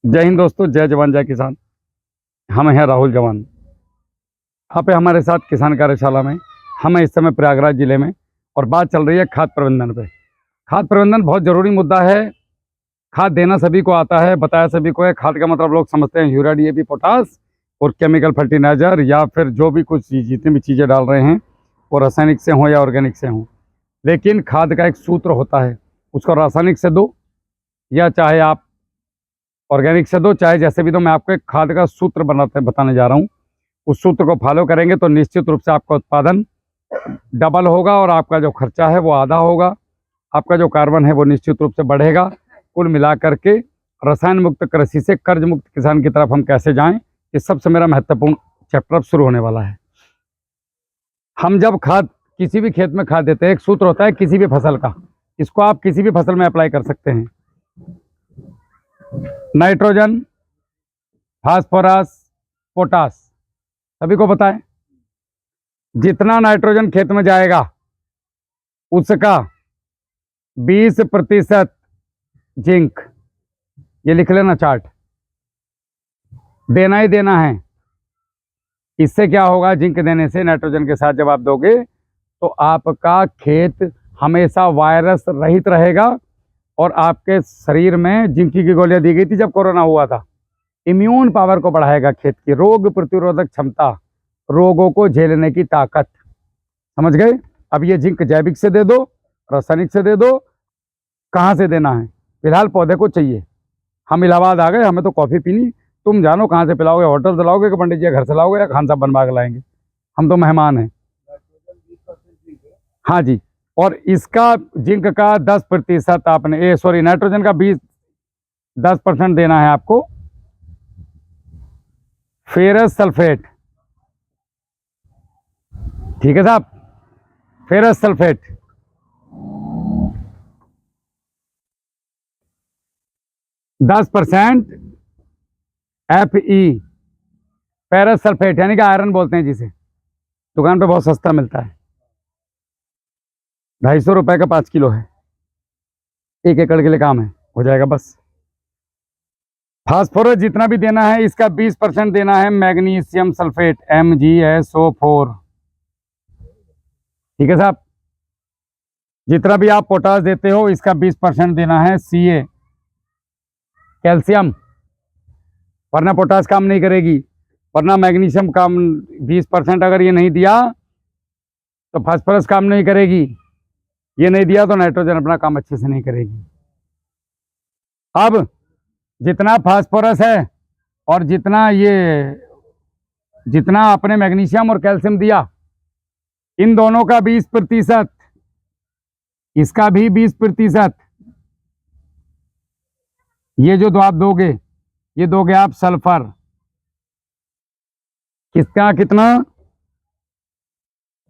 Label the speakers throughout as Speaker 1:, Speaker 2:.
Speaker 1: जय हिंद दोस्तों, जय जवान जय किसान। हम हैं राहुल जवान। यहाँ पे हमारे साथ किसान कार्यशाला में हम हैं इस समय प्रयागराज जिले में और बात चल रही है खाद प्रबंधन पे। खाद प्रबंधन बहुत ज़रूरी मुद्दा है। खाद देना सभी को आता है, बताया सभी को है। खाद का मतलब लोग समझते हैं यूरिया, डीएपी, पोटास और केमिकल फर्टिलाइजर, या फिर जो भी कुछ जितनी भी चीज़ें डाल रहे हैं वो रासायनिक से हों या ऑर्गेनिक से हों। लेकिन खाद का एक सूत्र होता है, उसको रासायनिक से दो या चाहे आप ऑर्गेनिक से दो, चाहे जैसे भी दो। मैं आपको एक खाद का सूत्र बताने जा रहा हूँ। उस सूत्र को फॉलो करेंगे तो निश्चित रूप से आपका उत्पादन डबल होगा और आपका जो खर्चा है वो आधा होगा। आपका जो कार्बन है वो निश्चित रूप से बढ़ेगा। कुल मिलाकर के रसायन मुक्त कृषि से कर्ज मुक्त किसान की तरफ हम कैसे जाएं, इस सबसे मेरा महत्वपूर्ण चैप्टर शुरू होने वाला है। हम जब खाद किसी भी खेत में खाद देते हैं, एक सूत्र होता है किसी भी फसल का। इसको आप किसी भी फसल में अप्लाई कर सकते हैं। नाइट्रोजन, फास्फोरस, पोटास, सभी को पता है। जितना नाइट्रोजन खेत में जाएगा उसका 20% जिंक, ये लिख लेना चार्ट, देना ही देना है। इससे क्या होगा, जिंक देने से, नाइट्रोजन के साथ जब आप दोगे तो आपका खेत हमेशा वायरस रहित रहेगा। और आपके शरीर में जिंक की गोलियां दी गई थी जब कोरोना हुआ था। इम्यून पावर को बढ़ाएगा, खेत की रोग प्रतिरोधक क्षमता, रोगों को झेलने की ताकत। समझ गए। अब ये जिंक जैविक से दे दो, रासायनिक से दे दो, कहाँ से देना है, फिलहाल पौधे को चाहिए। हम इलाहाबाद आ गए, हमें तो कॉफ़ी पीनी, तुम जानो कहाँ से पिलाओगे, होटल से लाओगे कि पंडित जी घर से लाओगे या खान साहब बनवा के लाएंगे, हम तो मेहमान हैं। हाँ जी। और इसका जिंक का 10% आपने नाइट्रोजन का 10% देना है आपको। फेरस सल्फेट, ठीक है साहब, ferrous sulphate 10%। Fe, ferrous sulphate यानी कि आयरन बोलते हैं जिसे, दुकान पे बहुत सस्ता मिलता है। 250 रुपए का 5 किलो है, 1 एकड़ के लिए काम है, हो जाएगा बस। फास्फोरस जितना भी देना है इसका 20% देना है। मैग्नीशियम सल्फेट, MgSO4, ठीक है साहब। जितना भी आप पोटास देते हो इसका 20% देना है। Ca, कैल्शियम, वरना पोटास काम नहीं करेगी, वरना मैग्नीशियम काम 20% अगर ये नहीं दिया तो फास्फोरस काम नहीं करेगी, ये नहीं दिया तो नाइट्रोजन अपना काम अच्छे से नहीं करेगी। अब जितना फास्फोरस है और जितना आपने मैग्नीशियम और कैल्शियम दिया, इन दोनों का 20%, इसका भी 20%। ये जो आप दोगे, ये दोगे आप सल्फर, किसका कितना,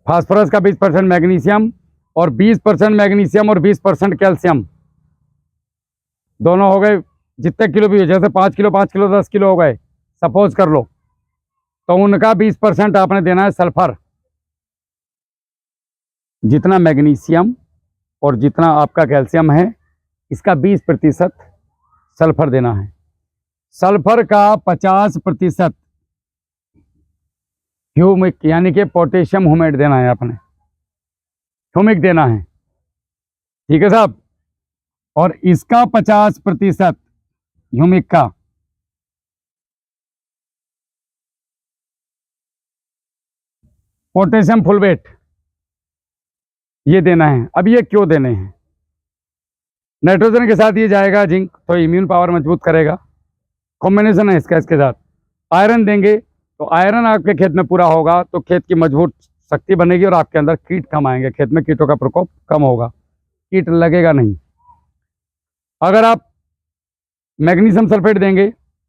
Speaker 1: फास्फोरस का 20%, मैग्नीशियम और 20% मैग्नीशियम और 20% कैल्शियम, दोनों हो गए जितने किलो भी हो, जैसे 5 किलो 5 किलो 10 किलो हो गए सपोज कर लो, तो उनका 20% आपने देना है सल्फर। जितना मैग्नीशियम और जितना आपका कैल्शियम है इसका 20% सल्फर देना है। सल्फर का 50% ह्यूमिक यानी कि पोटेशियम ह्यूमेट देना है आपने, ह्यूमिक देना है, ठीक है साहब। और इसका 50% ह्यूमिक का, पोटेशियम फुलवेट, ये देना है। अब ये क्यों देने हैं, नाइट्रोजन के साथ ये जाएगा जिंक, तो इम्यून पावर मजबूत करेगा, कॉम्बिनेशन है इसका। इसके साथ आयरन देंगे तो आयरन आपके खेत में पूरा होगा तो खेत की मजबूत शक्ति बनेगी और आपके अंदर कीट कम आएंगे, खेत में कीटों का प्रकोप कम होगा, कीट लगेगा नहीं। अगर आप मैग्नीशियम सल्फेट देंगे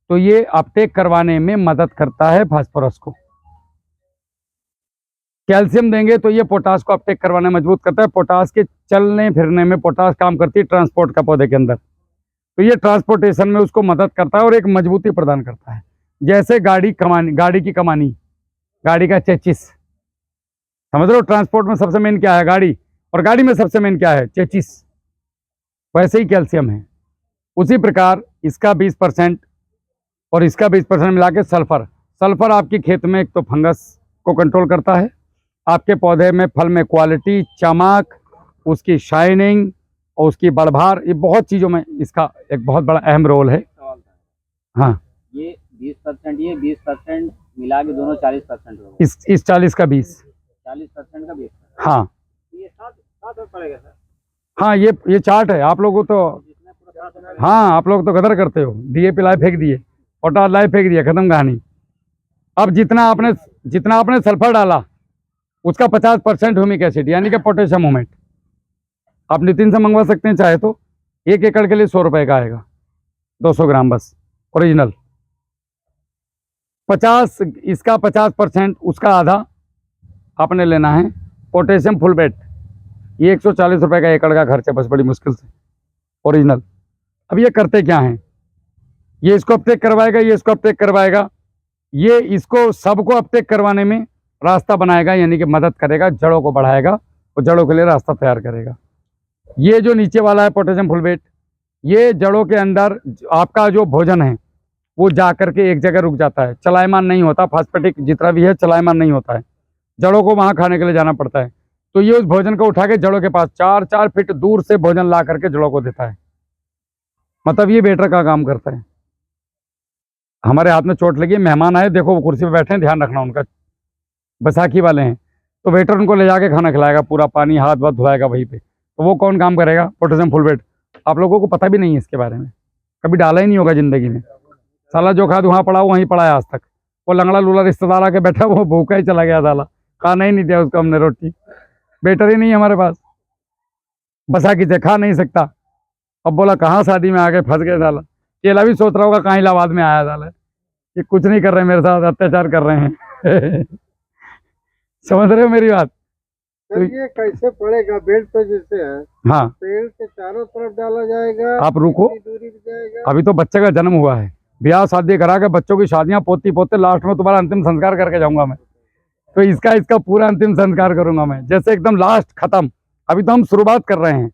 Speaker 1: तो ये अपटेक करवाने में मदद करता है फास्फोरस को। कैल्शियम देंगे तो ये पोटास को अपटेक करवाने में मजबूत करता है। पोटास के चलने फिरने में पोटास काम करती है ट्रांसपोर्ट का पौधे के अंदर, तो ये ट्रांसपोर्टेशन में उसको मदद करता है और एक मजबूती प्रदान करता है। जैसे गाड़ी की कमानी, गाड़ी का चेचिस, समझ लो ट्रांसपोर्ट में सबसे मेन क्या है, गाड़ी, और गाड़ी में सबसे मेन क्या है, चेचिस। वैसे ही कैल्शियम है। उसी प्रकार इसका 20% और इसका 20% मिला के सल्फर। सल्फर आपकी खेत में एक तो फंगस को कंट्रोल करता है, आपके पौधे में फल में क्वालिटी, चमक, उसकी शाइनिंग और उसकी बढ़भार, ये बहुत चीज़ों में इसका एक बहुत बड़ा अहम रोल है। हाँ,
Speaker 2: ये 20%, ये 20% मिला के दोनों 40% हो गए।
Speaker 1: इस 40 का 20,
Speaker 2: 40% का 20।
Speaker 1: हाँ
Speaker 2: ये 7 पड़ेगा सर।
Speaker 1: हाँ, ये चार्ट है। आप लोगों तो,
Speaker 2: जिसमें पूरा 7
Speaker 1: हाँ, आप लोग तो गदर करते हो, डीएपी लाए फेंक दिए, पोटाश लाए फेंक दिया, खत्म कहानी। अब जितना आपने सल्फर डाला उसका 50% ह्यूमिक एसिड यानी कि पोटेशियम मोमेंट। आप नितिन से मंगवा सकते हैं चाहे तो, 1 एकड़ के लिए 100 रुपए का आएगा, 200 ग्राम बस ओरिजिनल। 50 इसका 50%, उसका आधा आपने लेना है पोटेशियम फुलबेट। ये 140 रुपए का एकड़ का खर्च है बस, बड़ी मुश्किल से ओरिजिनल। अब ये करते क्या हैं, ये इसको अपटेक करवाएगा, ये इसको अपटेक करवाएगा, ये इसको सबको अपटेक करवाने में रास्ता बनाएगा, यानी कि मदद करेगा, जड़ों को बढ़ाएगा और जड़ों के लिए रास्ता तैयार करेगा। ये जो नीचे वाला है पोटेशियम फुलबेट, ये जड़ों के अंदर आपका जो भोजन है वो जा करके एक जगह रुक जाता है, चलायमान नहीं होता, फास्फेटिक जितना भी है चलायमान नहीं होता है, जड़ों को वहाँ खाने के लिए जाना पड़ता है। तो ये उस भोजन को उठा के जड़ों के पास 4-4 फीट दूर से भोजन ला करके जड़ों को देता है। मतलब ये वेटर का काम करता है। हमारे हाथ में चोट लगी, मेहमान आए, देखो वो कुर्सी पे बैठे हैं, ध्यान रखना उनका, बैसाखी वाले हैं, तो वेटर उनको ले जाके खाना खिलाएगा, पूरा पानी हाथ वाथ धुलाएगा वहीं पे। तो वो कौन काम करेगा, पोटेशियम फुलबेट। आप लोगों को पता भी नहीं है इसके बारे में, कभी डाला ही नहीं होगा जिंदगी में। साला जो खाद वहाँ पड़ा वहीं पड़ा है आज तक। वो लंगड़ा लूला रिश्तेदार आके बैठा, वो भूखा ही चला गया, साला खाना ही नहीं दिया उसको हमने रोटी, बेटर ही नहीं है हमारे पास, बैसाखी से खा नहीं सकता। अब बोला कहाँ शादी में आके फंस गए साला, केला भी सोच रहा होगा कहाँ इलाहाबाद में आया साला, ये कुछ नहीं कर रहे मेरे साथ, अत्याचार कर रहे हैं। समझ रहे हो मेरी बात।
Speaker 3: सर ये कैसे पड़ेगा, बेल्ट पे जैसे है,
Speaker 1: हाँ,
Speaker 3: पेड़ के चारों तरफ डाला जाएगा,
Speaker 1: आप रुको,
Speaker 3: कितनी दूरी पे जाएगा?
Speaker 1: अभी तो बच्चे का जन्म हुआ है, ब्याह शादी करा के बच्चों की शादियां, पोती पोते, लास्ट में तुम्हारा अंतिम संस्कार करके जाऊंगा मैं। तो इसका पूरा अंतिम संस्कार करूंगा मैं, जैसे एकदम लास्ट खत्म। अभी तो हम शुरुआत कर रहे हैं,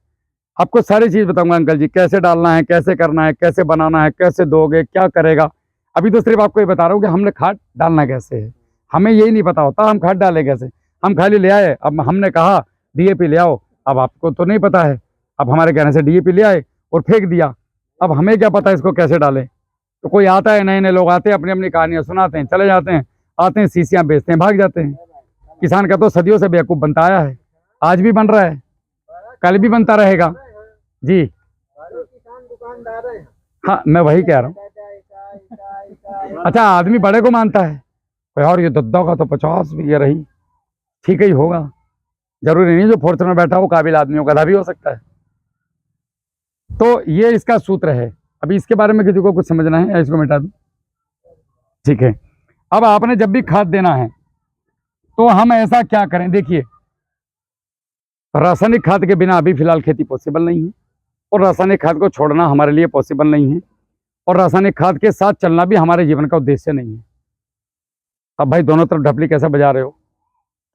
Speaker 1: आपको सारी चीज बताऊंगा अंकल जी, कैसे डालना है, कैसे करना है, कैसे बनाना है, कैसे दोगे, क्या करेगा। अभी तो सिर्फ आपको ये बता रहा हूँ कि हमने खाद डालना कैसे है, हमें यही नहीं पता होता हम खाद डालें कैसे। हम खाली ले आए, अब हमने कहा डीएपी ले आओ, अब आपको तो नहीं पता है, अब हमारे कहने से डीएपी ले आए और फेंक दिया, अब हमें क्या पता इसको कैसे डालें। तो कोई आता है, नए नए लोग आते हैं, अपनी अपनी कहानियाँ सुनाते हैं, चले जाते हैं, आते हैं शीशियाँ बेचते हैं, भाग जाते हैं। किसान का तो सदियों से बेवकूफ़ बनता आया है, आज भी बन रहा है, कल भी बनता रहेगा जी।
Speaker 3: किसान दुकानदार है।
Speaker 1: हाँ, मैं वही कह रहा हूँ। अच्छा, आदमी बड़े को मानता है, यार ये दद्दा का तो 50 भी ये रही, ठीक ही होगा, जरूरी नहीं जो फॉर्चूनर में बैठा हो काबिल आदमी हो, गधा भी हो सकता है। तो ये इसका सूत्र है। अभी इसके बारे में किसी को कुछ समझना है या इसको मिटा दूं, ठीक है। अब आपने जब भी खाद देना है तो हम ऐसा क्या करें, देखिए रासायनिक खाद के बिना अभी फिलहाल खेती पॉसिबल नहीं है, और रासायनिक खाद को छोड़ना हमारे लिए पॉसिबल नहीं है, और रासायनिक खाद के साथ चलना भी हमारे जीवन का उद्देश्य नहीं है। अब भाई दोनों तरफ ढपली कैसे बजा रहे हो,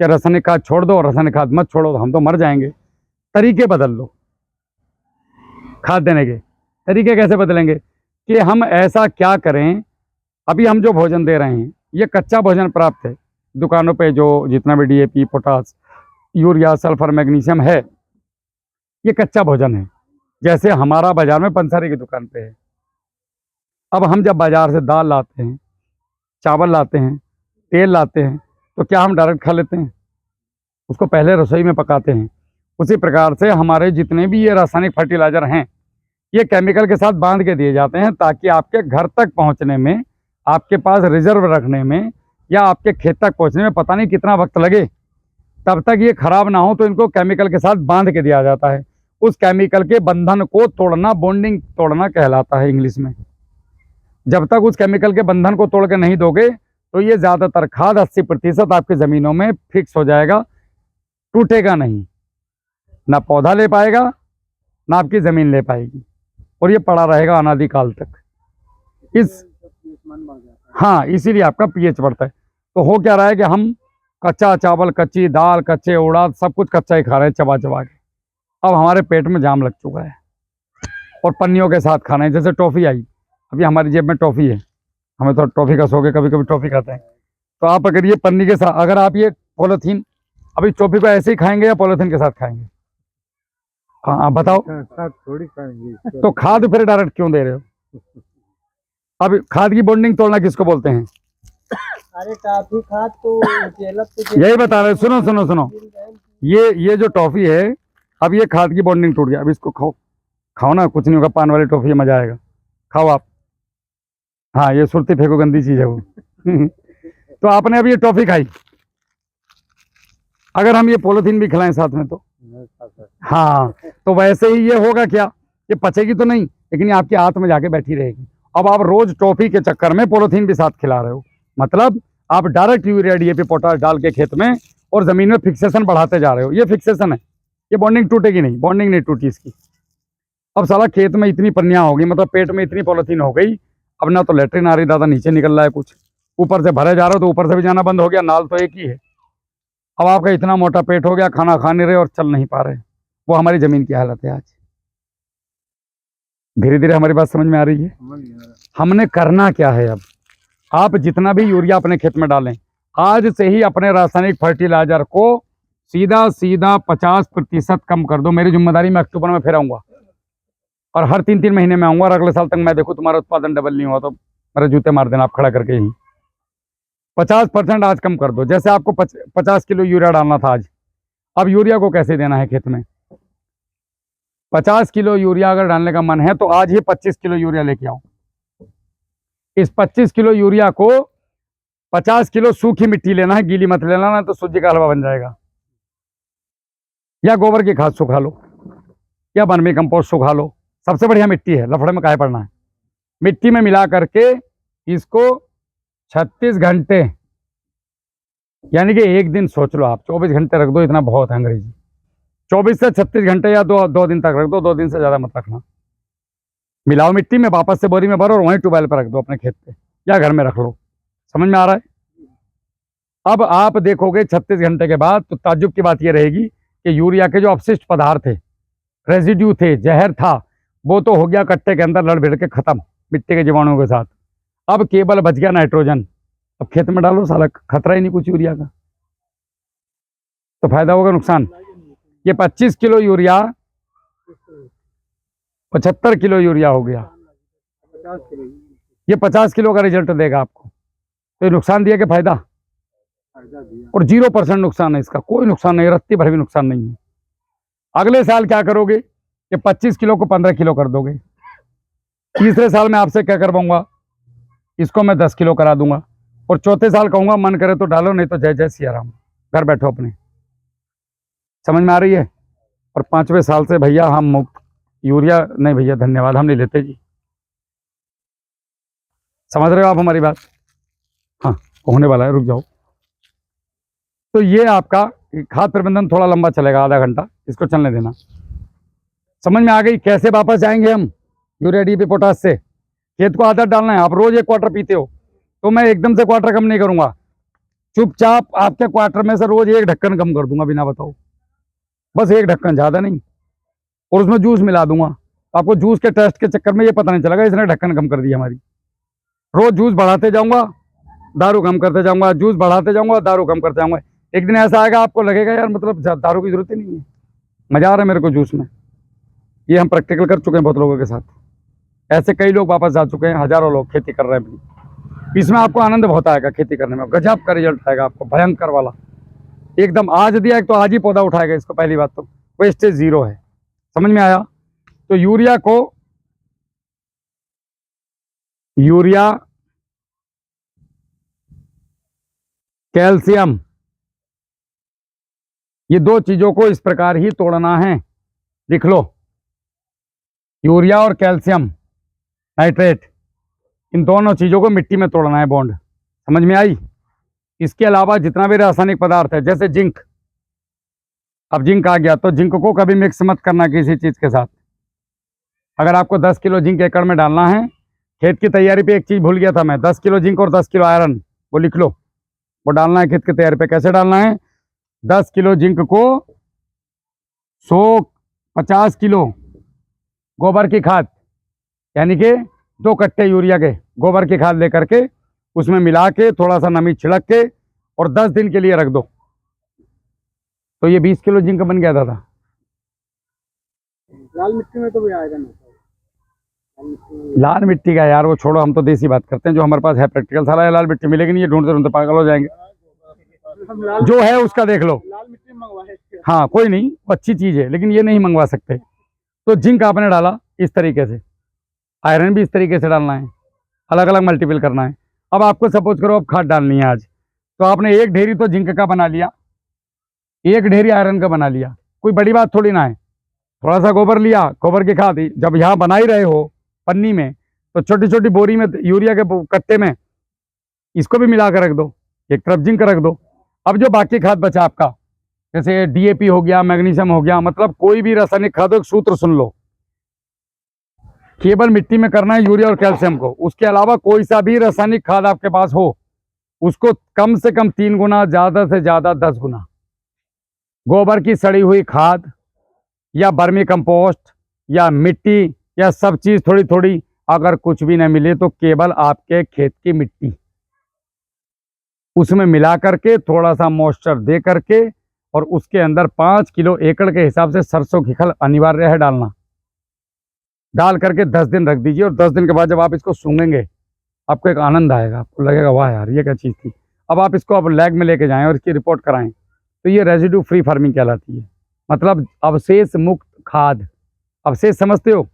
Speaker 1: क्या रासायनिक खाद छोड़ दो और रासायनिक खाद मत छोड़ो, हम तो मर जाएंगे। तरीके बदल लो, खाद देने के तरीके कैसे बदलेंगे कि हम ऐसा क्या करें। अभी हम जो भोजन दे रहे हैं ये कच्चा भोजन प्राप्त है, दुकानों पे जो जितना भी DAP, potash, urea, sulphur, magnesium है, ये कच्चा भोजन है। जैसे हमारा बाजार में पंसारी की दुकान पे है, अब हम जब बाजार से दाल लाते हैं, चावल लाते हैं, तेल लाते हैं, तो क्या हम डायरेक्ट खा लेते हैं, उसको पहले रसोई में पकाते हैं। उसी प्रकार से हमारे जितने भी ये रासायनिक फर्टिलाइजर हैं ये केमिकल के साथ बांध के दिए जाते हैं, ताकि आपके घर तक पहुंचने में, आपके पास रिजर्व रखने में, या आपके खेत तक पहुंचने में पता नहीं कितना वक्त लगे, तब तक ये खराब ना हो, तो इनको केमिकल के साथ बांध के दिया जाता है। उस केमिकल के बंधन को तोड़ना बॉन्डिंग तोड़ना कहलाता है इंग्लिश में। जब तक उस केमिकल के बंधन को तोड़ के नहीं दोगे तो ये ज़्यादातर खाद 80% आपकी ज़मीनों में फिक्स हो जाएगा, टूटेगा नहीं, ना पौधा ले पाएगा ना आपकी ज़मीन ले पाएगी, और ये पड़ा रहेगा अनादिकाल तक। हाँ, इसीलिए आपका पीएच बढ़ता है। तो हो क्या रहा है कि हम कच्चा चावल, कच्ची दाल, कच्चे उड़द, सब कुछ कच्चा ही खा रहे हैं चबा चबा के। अब हमारे पेट में जाम लग चुका है, और पन्नियों के साथ खाना है। जैसे टॉफ़ी आई, अभी हमारी जेब में टॉफ़ी है, हमें तो टॉफी का शौक है, कभी कभी टॉफी खाते हैं। तो आप अगर ये पन्नी के साथ, अगर आप ये पॉलीथीन अभी टॉफी को ऐसे ही खाएंगे या पॉलीथीन के साथ खाएंगे? हाँ आप बताओ।
Speaker 3: साथ थोड़ी खाएंगे इसको।
Speaker 1: तो खाद फिर डायरेक्ट क्यों दे रहे हो? अब खाद की बॉन्डिंग तोड़ना किसको बोलते हैं?
Speaker 3: अरे टॉफी खाद तो
Speaker 1: यही बता रहे, सुनो सुनो सुनो, ये जो टॉफी है, अब ये खाद की बॉन्डिंग टूट गया, अब इसको खाओ, खाओ ना, कुछ नहीं होगा, पान वाली टॉफी है, मजा आएगा, खाओ आप। हाँ ये सुरती फेंको, गंदी चीज है वो। तो आपने अब ये टॉफी खाई, अगर हम ये पॉलीथीन भी खिलाएं साथ में तो हाँ, तो वैसे ही ये होगा क्या, ये पचेगी तो नहीं, लेकिन ये आपके हाथ में जाके बैठी रहेगी। अब आप रोज टॉफी के चक्कर में पॉलीथीन भी साथ खिला रहे हो, मतलब आप डायरेक्ट यूरिया डीएपी पोटाश डाल के खेत में और जमीन में फिक्सेशन बढ़ाते जा रहे हो। ये फिक्सेशन है, ये बॉन्डिंग टूटेगी नहीं, बॉन्डिंग नहीं टूटी इसकी। अब साला खेत में इतनी पन्नियां हो गई, मतलब पेट में इतनी पॉलीथीन हो गई, अब ना तो लेटरिन आ रही दादा, नीचे निकल रहा है कुछ, ऊपर से भरे जा रहे हो तो ऊपर से भी जाना बंद हो गया, नाल तो एक ही है। अब आपका इतना मोटा पेट हो गया, खाना खा नहीं रहे और चल नहीं पा रहे। वो हमारी जमीन की हालत है आज। धीरे धीरे हमारी बात समझ में आ रही है। हमने करना क्या है अब, आप जितना भी यूरिया अपने खेत में डालें, आज से ही अपने रासायनिक फर्टिलाइजर को सीधा सीधा 50% कम कर दो। मेरी जिम्मेदारी में अक्टूबर में फिर आऊंगा और हर 3-3 महीने में आऊंगा, और अगले साल तक मैं देखूं तुम्हारा उत्पादन डबल नहीं हुआ तो मेरे जूते मार देना आप खड़ा करके ही। 50% आज कम कर दो। जैसे आपको 50 किलो यूरिया डालना था आज, अब यूरिया को कैसे देना है खेत में? 50 किलो यूरिया अगर डालने का मन है तो आज ही 25 किलो यूरिया लेके आओ। इस 25 किलो यूरिया को 50 किलो सूखी मिट्टी लेना है, गीली मत लेना, ना तो सूजी का हलवा बन जाएगा। या गोबर की खाद सुखा लो, या वर्मी कंपोस्ट सुखा लो, सबसे बढ़िया मिट्टी है, लफड़े में काहे पड़ना है। मिट्टी में मिला करके इसको 36 घंटे, यानी कि एक दिन सोच लो आप, 24 घंटे रख दो, इतना बहुत है अंग्रेजी। 24 से 36 घंटे या दो दिन तक रख दो, 2 दिन से ज़्यादा मत रखना। मिलाओ मिट्टी में, वापस से बोरी में भरो और वहीं ट्यूबवेल पर रख दो अपने खेत पे, या घर में रख लो। समझ में आ रहा है? अब आप देखोगे 36 घंटे के बाद तो ताज्जुब की बात यह रहेगी कि यूरिया के जो अपशिष्ट पदार्थ थे, रेजिड्यू थे, जहर था, वो तो हो गया कट्टे के अंदर लड़ भिड़ के खत्म मिट्टी के जीवाणुओं के साथ। अब केवल बच गया नाइट्रोजन। अब खेत में डालो, साला खतरा ही नहीं कुछ यूरिया का। तो फायदा होगा नुकसान? ये 25 किलो यूरिया 75 किलो यूरिया हो गया,
Speaker 3: 50 किलो
Speaker 1: ये 50 किलो का रिजल्ट देगा आपको। तो ये नुकसान दिया कि फायदा?
Speaker 3: फायदा दिया।
Speaker 1: और 0% नुकसान है इसका, कोई नुकसान नहीं, रत्ती भर भी नुकसान नहीं है। अगले साल क्या करोगे, ये 25 किलो को 15 किलो कर दोगे। तीसरे साल में आपसे क्या करवाऊंगा, इसको मैं 10 किलो करा दूंगा। और चौथे साल कहूंगा मन करे तो डालो, नहीं तो जय जय सिया राम, घर बैठो अपने। समझ में आ रही है? और 5वें साल से भैया हम मुफ्त यूरिया नहीं, भैया धन्यवाद, हम नहीं लेते जी। समझ रहे हो आप हमारी बात? हाँ होने वाला है, रुक जाओ। तो ये आपका खाद प्रबंधन थोड़ा लंबा चलेगा, आधा घंटा, इसको चलने देना। समझ में आ गई कैसे वापस जाएंगे हम यूरिया डीएपी पोटाश से? खेत को आदत डालना है। आप रोज 1 क्वार्टर पीते हो, तो मैं एकदम से क्वार्टर कम नहीं करूंगा, चुपचाप आपके क्वार्टर में से रोज 1 ढक्कन कम कर दूंगा, बिना बताओ, बस 1 ढक्कन, ज़्यादा नहीं। और उसमें जूस मिला दूंगा। आपको जूस के टेस्ट के चक्कर में ये पता नहीं चलेगा इसने ढक्कन कम कर दी हमारी। रोज जूस बढ़ाते जाऊंगा, दारू कम करते जाऊंगा, जूस बढ़ाते जाऊंगा, दारू कम करते जाऊंगा। एक दिन ऐसा आएगा आपको लगेगा यार मतलब दारू की जरूरत ही नहीं है, मजा आ रहा है मेरे को जूस में। ये हम प्रैक्टिकल कर चुके हैं बहुत लोगों के साथ, ऐसे कई लोग वापस जा चुके हैं, हजारों लोग खेती कर रहे हैं अपनी। इसमें आपको आनंद बहुत आएगा खेती करने में, गजब का रिजल्ट आएगा आपको, भयंकर वाला एकदम। आज दिया एक तो आज ही पौधा उठाएगा इसको, पहली बात तो वेस्टेज 0 है। समझ में आया? तो यूरिया कैल्शियम, ये 2 चीजों को इस प्रकार ही तोड़ना है, लिख लो। यूरिया और कैल्शियम नाइट्रेट, इन दोनों चीजों को मिट्टी में तोड़ना है, बॉन्ड। समझ में आई? इसके अलावा जितना भी रासायनिक पदार्थ है, जैसे जिंक, अब जिंक आ गया तो जिंक को कभी मिक्स मत करना किसी चीज के साथ। अगर आपको 10 किलो जिंक एकड़ में डालना है, खेत की तैयारी पे एक चीज भूल गया था मैं, 10 किलो जिंक और 10 किलो आयरन, वो लिख लो, वो डालना है खेत की तैयारी पे। कैसे डालना है? 10 किलो जिंक को 150 किलो गोबर की खाद, यानी कि 2 कट्टे यूरिया के गोबर की खाद लेकर के उसमें मिला के थोड़ा सा नमी छिड़क के और 10 दिन के लिए रख दो, तो ये 20 किलो जिंक बन गया था।
Speaker 3: लाल मिट्टी में तो भी आएगा ना लाल मिट्टी में।
Speaker 1: लाल मिट्टी का यार वो छोड़ो, हम तो देसी बात करते हैं, जो हमारे पास है प्रैक्टिकल। साला ये लाल मिट्टी मिलेगी नहीं, ये ढूंढते ढूंढते पागल हो जाएंगे।
Speaker 3: हम लाल
Speaker 1: जो है उसका देख लो।
Speaker 3: लाल मिट्टी मंगवाए थे।
Speaker 1: हाँ कोई नहीं, अच्छी चीज़ है, लेकिन ये नहीं मंगवा सकते। तो जिंक आपने डाला इस तरीके से, आयरन भी इस तरीके से डालना है, अलग अलग मल्टीपल करना है। अब आपको सपोज करो अब खाद डालनी है आज, तो आपने एक ढेरी तो जिंक का बना लिया, एक ढेरी आयरन का बना लिया, कोई बड़ी बात थोड़ी ना है। थोड़ा सा गोबर लिया, गोबर की खाद जब यहाँ बना ही रहे हो पन्नी में, तो छोटी छोटी बोरी में यूरिया के कट्टे में इसको भी मिला कर रख दो, एक तरफ जिंक रख दो। अब जो बाकी खाद बचा आपका, जैसे डीएपी हो गया, मैग्नीशियम हो गया, मतलब कोई भी रासायनिक खाद, एक सूत्र सुन लो, केवल मिट्टी में करना है यूरिया और कैल्शियम को। उसके अलावा कोई सा भी रासायनिक खाद आपके पास हो, उसको कम से कम 3 गुना, ज़्यादा से ज़्यादा 10 गुना गोबर की सड़ी हुई खाद या बर्मी कंपोस्ट या मिट्टी या सब चीज़ थोड़ी थोड़ी, अगर कुछ भी न मिले तो केवल आपके खेत की मिट्टी उसमें मिला करके थोड़ा सा मॉइस्चर दे करके, और उसके अंदर 5 किलो एकड़ के हिसाब से सरसों की खल अनिवार्य है डालना। डाल करके 10 दिन रख दीजिए, और 10 दिन के बाद जब आप इसको सूंघेंगे आपको एक आनंद आएगा, आपको लगेगा वाह यार ये क्या चीज़ थी। अब आप इसको अब लैब में लेके जाएं और इसकी रिपोर्ट कराएं, तो ये रेजिड्यू फ्री फार्मिंग कहलाती है, मतलब अवशेष मुक्त खाद। अवशेष समझते हो,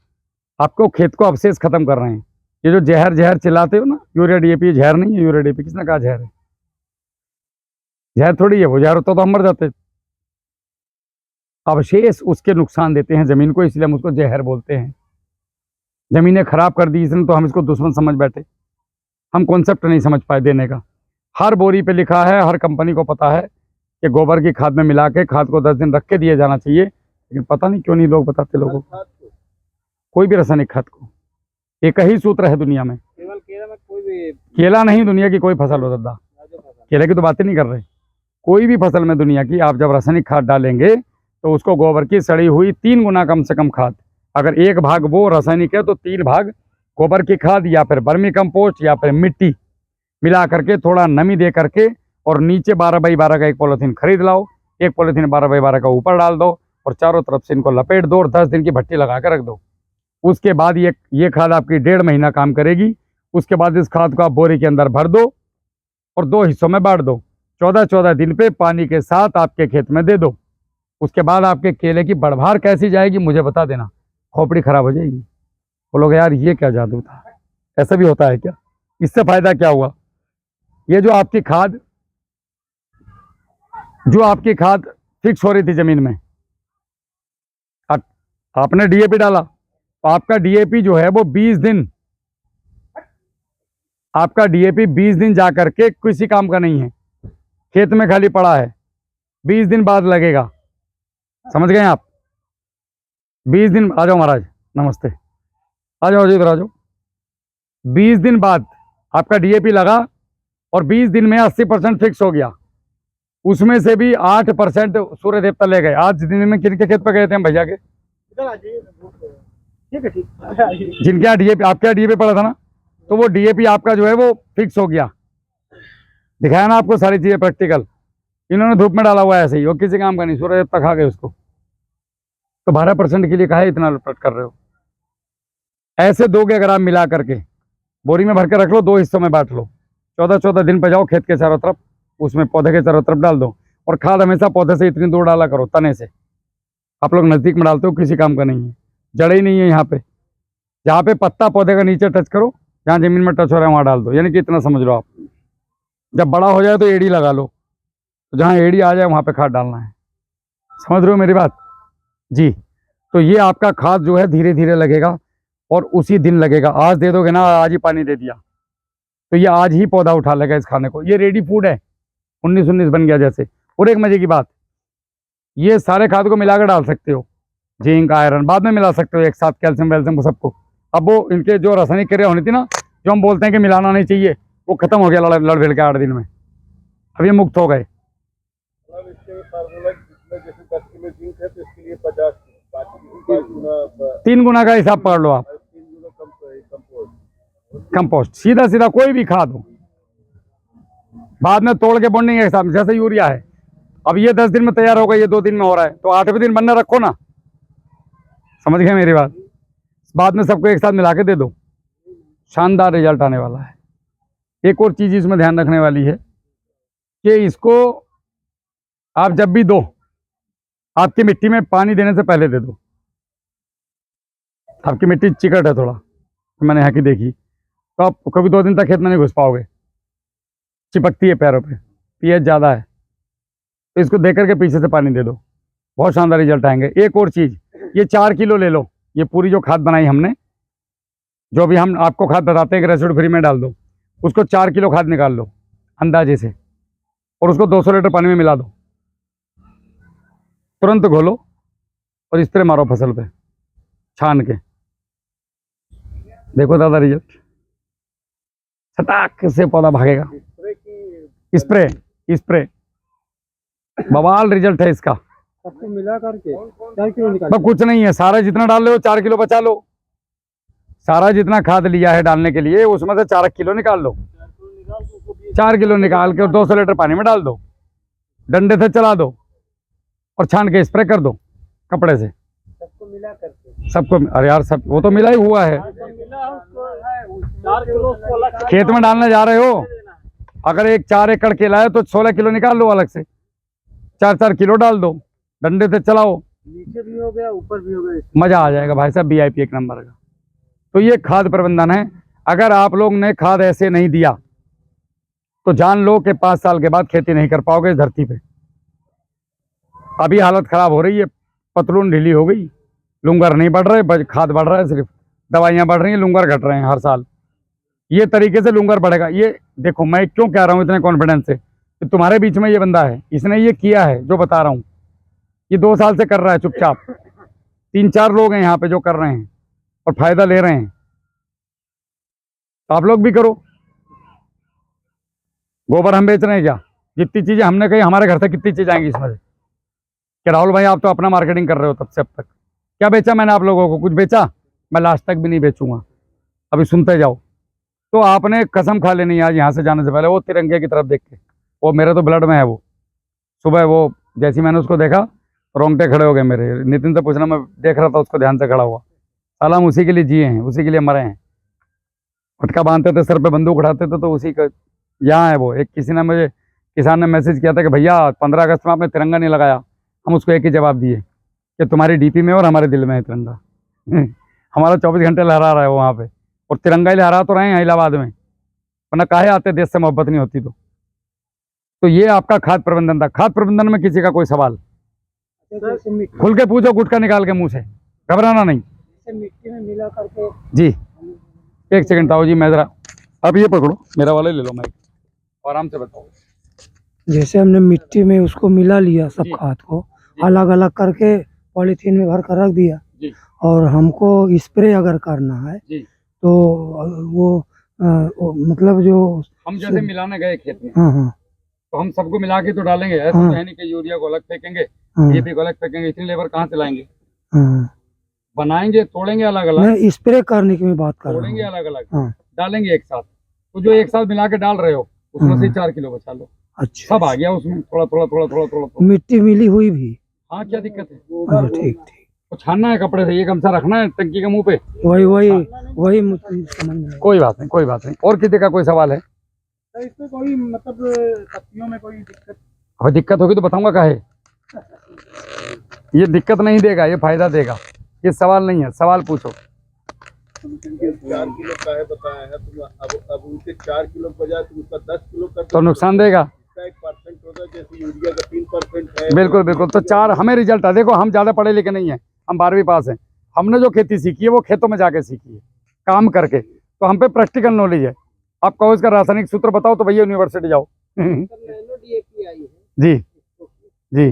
Speaker 1: आपको खेत को अवशेष खत्म कर रहे हैं। ये जो जहर जहर चिल्लाते हो ना, यूरिया डीएपी, जहर नहीं है यूरिया डीएपी, किसने कहा जहर है? जहर थोड़ी है वो, जहर होता तो हम मर जाते। अवशेष उसके नुकसान देते हैं जमीन को, इसलिए हम उसको जहर बोलते हैं। जमीनें खराब कर दी इसने, तो हम इसको दुश्मन समझ बैठे, हम कॉन्सेप्ट नहीं समझ पाए देने का। हर बोरी पे लिखा है, हर कंपनी को पता है कि गोबर की खाद में मिला के खाद को 10 दिन रख के दिया जाना चाहिए, लेकिन पता नहीं क्यों नहीं लोग बताते लोगों को। कोई भी रासायनिक खाद को, एक ही सूत्र है दुनिया में,
Speaker 2: केवल केला में कोई भी
Speaker 1: केला नहीं, दुनिया की कोई फसल हो दादा, केले की तो बातें नहीं कर रहे। कोई भी फसल में दुनिया की आप जब रासायनिक खाद डालेंगे तो उसको गोबर की सड़ी हुई 3 गुना कम से कम खाद, अगर 1 भाग वो रासायनिक है तो 3 भाग गोबर की खाद या फिर बर्मी कंपोस्ट या फिर मिट्टी मिला करके थोड़ा नमी दे करके, और नीचे 12x12 का एक पॉलीथीन खरीद लाओ, एक पॉलीथीन 12x12 का ऊपर डाल दो, और चारों तरफ से इनको लपेट दो और 10 दिन की भट्टी लगा कर रख दो। उसके बाद ये खाद आपकी 1.5 महीना काम करेगी। उसके बाद इस खाद को आप बोरी के अंदर भर दो और 2 हिस्सों में बांट दो, 14-14 दिन पे पानी के साथ आपके खेत में दे दो। उसके बाद आपके केले की बढ़भार कैसी जाएगी मुझे बता देना, खोपड़ी खराब हो जाएगी। बोलोगे यार ये क्या जादू था, ऐसा भी होता है क्या? इससे फायदा क्या हुआ? ये जो आपकी खाद फिक्स हो रही थी जमीन में, आपने डीएपी डाला तो आपका डीएपी जो है वो 20 दिन, आपका डीएपी 20 दिन जा करके किसी काम का नहीं है, खेत में खाली पड़ा है, 20 दिन बाद लगेगा। समझ गए आप? 20 दिन, आ जाओ महाराज, नमस्ते, आ जाओ इधर आ जाओ। 20 दिन बाद आपका डीएपी लगा और 20 दिन में 80% फिक्स हो गया, उसमें से भी 8% सूर्य देवता ले गए। आज दिन में किनके खेत पे गए थे हम भैया के?
Speaker 3: इधर आ जाइए, ठीक है ठीक।
Speaker 1: जिनके यहाँ डीएपी, आपके यहाँ डीएपी पड़ा था ना, तो वो डीएपी आपका जो है वो फिक्स हो गया। दिखाया ना आपको सारी चीजें प्रैक्टिकल। इन्होंने धूप में डाला हुआ है ऐसे ही, वो किसी काम का नहीं, सूर्य देवता खा गए उसको। तो 12% के लिए कहा इतना लुटपट कर रहे हो? ऐसे दोगे अगर आप मिला करके, बोरी में भर के रख लो, 2 हिस्सों में बांट लो, 14-14 दिन पे जाओ खेत के चारों तरफ, उसमें पौधे के चारों तरफ डाल दो। और खाद हमेशा पौधे से इतनी दूर डाला करो, तने से। आप लोग नज़दीक में डालते हो, किसी काम का नहीं है, जड़ ही नहीं है यहाँ पे। जहाँ पे पत्ता पौधे का नीचे टच करो, जहाँ जमीन में टच हो रहा है वहाँ डाल दो, यानी कि इतना समझ लो आप। जब बड़ा हो जाए तो एड़ी लगा लो, तो जहाँ एड़ी आ जाए वहाँ पे खाद डालना है। समझ रहे हो मेरी बात जी? तो ये आपका खाद जो है धीरे धीरे लगेगा और उसी दिन लगेगा। आज दे दोगे ना, आज ही पानी दे दिया तो ये आज ही पौधा उठा लेगा इस खाने को। ये रेडी फूड है, 19-19 बन गया जैसे। और एक मजे की बात, ये सारे खाद को मिलाकर डाल सकते हो, जिंक आयरन बाद में मिला सकते हो एक साथ, कैल्शियम वैल्शियम सबको। अब वो इनके जो रासायनिक क्रिया होनी थी ना, जो हम बोलते हैं कि मिलाना नहीं चाहिए, वो खत्म हो गया लड़ भिड़ के 8 दिन में। अब ये मुक्त हो गए।
Speaker 3: जैसे 10 किलो जिंक है तो इसके लिए 50
Speaker 1: 3 गुना का हिसाब पकड़ लो आप। कंपोस्ट, सीधा सीधा कोई भी खाद हो, बाद में तोड़ के बॉन्डिंग के हिसाब, जैसे यूरिया है, अब ये 10 दिन में तैयार होगा, ये 2 दिन में हो रहा है, तो 8वें दिन बनना रखो ना, समझ गए मेरी बात। बाद में सबको एक साथ मिला के दे दो, शानदार रिजल्ट आने वाला है। एक और चीज इसमें ध्यान रखने वाली है कि इसको आप जब भी दो, आपकी मिट्टी में पानी देने से पहले दे दो। आपकी मिट्टी चिकट है थोड़ा, तो मैंने यहाँ की देखी, तो आप कभी 2 दिन तक खेत में नहीं घुस पाओगे, चिपकती है पैरों पे, पीएच ज़्यादा है, तो इसको दे करके पीछे से पानी दे दो, बहुत शानदार रिजल्ट आएंगे। एक और चीज़, ये 4 किलो ले लो, ये पूरी जो खाद बनाई हमने, जो भी हम आपको खाद बताते हैं कि रेसिड फ्री में डाल दो, उसको 4 किलो खाद निकाल लो अंदाजे से, और उसको 200 लीटर पानी में मिला दो, तुरंत घोलो और स्प्रे मारो फसल पे छान के, देखो दादा रिजल्ट, छटाक से पौधा भागेगा। स्प्रे स्प्रे बवाल रिजल्ट है इसका।
Speaker 3: सबको मिला करके 4 किलो निकाल।
Speaker 1: बस कुछ नहीं है, सारा जितना डाल लो 4 किलो बचा लो, सारा जितना खाद लिया है डालने के लिए उसमें से 4 किलो निकाल लो, 4 किलो निकाल के और 200 लीटर पानी में डाल दो, डंडे से चला दो और छान के स्प्रे कर दो कपड़े से,
Speaker 3: सबको मिला करके।
Speaker 1: सबको। अरे यार सब वो तो मिला ही हुआ है,
Speaker 3: 4 किलो
Speaker 1: खेत में डालने जा रहे हो, अगर 4 एकड़ केला है तो 16 किलो निकाल लो अलग से, 4 किलो डाल दो, डंडे से चलाओ,
Speaker 3: नीचे भी हो गया ऊपर भी हो गया,
Speaker 1: मजा आ जाएगा भाई साहब, VIP एक नंबर का। तो ये खाद प्रबंधन है। अगर आप लोग ने खाद ऐसे नहीं दिया तो जान लो कि 5 साल के बाद खेती नहीं कर पाओगे इस धरती पे। अभी हालत खराब हो रही है, पतलून ढीली हो गई, लुंगर नहीं बढ़ रहे, खाद बढ़ रहा है, सिर्फ दवाइयां बढ़ रही हैं, लुंगर घट रहे हैं हर साल। ये तरीके से लुंगर बढ़ेगा। ये देखो मैं क्यों कह रहा हूँ इतने कॉन्फिडेंस से, कि तुम्हारे बीच में ये बंदा है, इसने ये किया है जो बता रहा हूँ, ये 2 साल से कर रहा है चुपचाप, 3-4 लोग हैं यहाँ पे जो कर रहे हैं और फायदा ले रहे हैं, तो आप लोग भी करो। गोबर हम बेच रहे हैं क्या? जितनी चीजें हमने कही, हमारे घर से कितनी चीज आएंगी इसमें से, कि राहुल भाई आप तो अपना मार्केटिंग कर रहे हो तब से अब तक, क्या बेचा मैंने आप लोगों को? कुछ बेचा? मैं लास्ट तक भी नहीं बेचूंगा, अभी सुनते जाओ। तो आपने कसम खा लेनी आज यहाँ से जाने से पहले, वो तिरंगे की तरफ देख के, वो मेरे तो ब्लड में है। वो सुबह वो जैसे मैंने उसको देखा, रोंगटे खड़े हो गए मेरे। नितिन से पूछना, मैं देख रहा था उसको ध्यान से खड़ा हुआ, साला हम उसी के लिए जिए हैं, उसी के लिए मरे हैं। फटका बांधते थे, सर पे बंदूक उठाते थे, तो उसी का यहाँ है वो। एक किसी ने मुझे, किसान ने मैसेज किया था कि भैया 15 अगस्त में आपने तिरंगा नहीं लगाया। हम उसको एक ही जवाब दिए कि तुम्हारी DP में और हमारे दिल में है तिरंगा। हमारा 24 घंटे लहरा रहा है वो वहाँ पे, और तिरंगा ही लहरा तो रहे हैं इलाहाबाद में, वरना काहे आते, देश से मोहब्बत नहीं होती तो ये आपका खाद प्रबंधन था। खाद प्रबंधन में किसी का कोई सवाल खुल के पूछो, गुटका निकाल के मुंह से, घबराना नहीं।
Speaker 3: मिट्टी में मिला करके
Speaker 1: जी एक सेकंड ताऊ जी, मैं जरा, अब ये पकड़ो, मेरा वाला ले लो माइक, आराम से बताओ।
Speaker 3: जैसे हमने मिट्टी में उसको मिला लिया सब
Speaker 1: जी।
Speaker 3: खाद को अलग अलग करके पॉलीथीन में भर कर रख दिया
Speaker 1: जी।
Speaker 3: और हमको स्प्रे अगर करना है
Speaker 1: जी।
Speaker 3: तो वो मतलब जो
Speaker 1: हम जैसे मिलाने गए खेत में,
Speaker 3: हाँ
Speaker 1: तो हम सबको मिला के तो डालेंगे, ऐसा
Speaker 3: हाँ।
Speaker 1: तो है नहीं कि यूरिया को अलग फेंकेंगे,
Speaker 3: हाँ
Speaker 1: DAP को अलग फेंकेंगे, इतनी लेबर कहाँ से लाएंगे?
Speaker 3: हाँ।
Speaker 1: बनाएंगे, तोड़ेंगे अलग अलग,
Speaker 3: मैं स्प्रे करने की मैं बात कर
Speaker 1: तोड़ेंगे
Speaker 3: रहा हूँ।
Speaker 1: अलग अलग,
Speaker 3: हाँ
Speaker 1: डालेंगे एक साथ। तो जो एक साथ मिला के डाल रहे हो उसमें से 4 किलो बचा लो,
Speaker 3: अच्छा
Speaker 1: सब आ गया उसमें, थोड़ा थोड़ा थोड़ा थोड़ा थोड़ा थोड़ा।
Speaker 3: मिट्टी मिली हुई भी।
Speaker 1: हाँ क्या दिक्कत है?
Speaker 3: अच्छा ठीक ठीक,
Speaker 1: तो छानना है कपड़े से, ये गमछा रखना है टंकी के मुंह पे।
Speaker 3: वही मुझे समझ में आया।
Speaker 1: कोई बात नहीं, कोई बात नहीं। और किसी का कोई सवाल है?
Speaker 3: इसमें कोई मतलब पत्तियों में कोई दिक्कत?
Speaker 1: कोई दिक्कत होगी तो बताऊंगा काहे। ये दिक्कत नहीं देगा, ये फायदा देगा। ये सवाल नहीं है, सवाल पूछो।
Speaker 4: 4 किलो का है बताया है तुम, अब उनके 4 किलो बजाय तुम उसका 10 किलो कर
Speaker 1: तो नुकसान देगा।
Speaker 4: 1% होगा, जैसे यूरिया का 3% है।
Speaker 1: बिल्कुल बिल्कुल। तो 4 हमें रिजल्ट है। देखो हम ज्यादा पढ़े लिखे नहीं है, हम 12वीं पास हैं। हमने जो खेती सीखी है वो खेतों में जाके सीखी है, काम करके। तो हम पे प्रैक्टिकल नॉलेज है। आप कहो इसका रासायनिक सूत्र बताओ तो भैया यूनिवर्सिटी जाओ। जी जी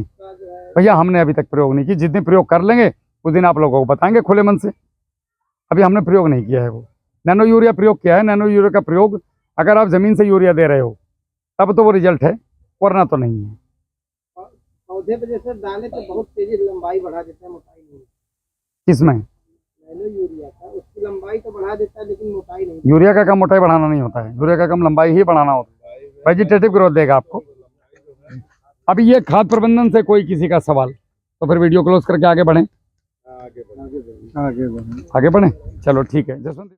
Speaker 1: भैया, हमने अभी तक प्रयोग नहीं किया। जिस दिन प्रयोग कर लेंगे उस दिन आप लोगों को बताएंगे खुले मन से। अभी हमने प्रयोग नहीं किया है। वो नैनो यूरिया प्रयोग किया है। नैनो यूरिया का प्रयोग अगर आप जमीन से यूरिया दे रहे हो तब तो वो रिजल्ट है, वरना तो नहीं है।
Speaker 3: पौधे पे जैसे दाने तो बहुत तेजी लंबाई बढ़ा देते हैं, मोटाई नहीं।
Speaker 1: किसमें?
Speaker 3: यूरिया का, उसकी लंबाई तो बढ़ा देता है लेकिन मोटाई नहीं।
Speaker 1: यूरिया का कम मोटाई बढ़ाना नहीं होता है, यूरिया का कम लंबाई ही बढ़ाना होता है, वेजिटेटिव ग्रोथ देगा आपको। अभी ये खाद प्रबंधन से कोई किसी का सवाल, तो फिर वीडियो क्लोज करके आगे बढ़ें।
Speaker 4: आगे बढ़े।
Speaker 1: आगे बढ़ें, चलो ठीक है जसवंत।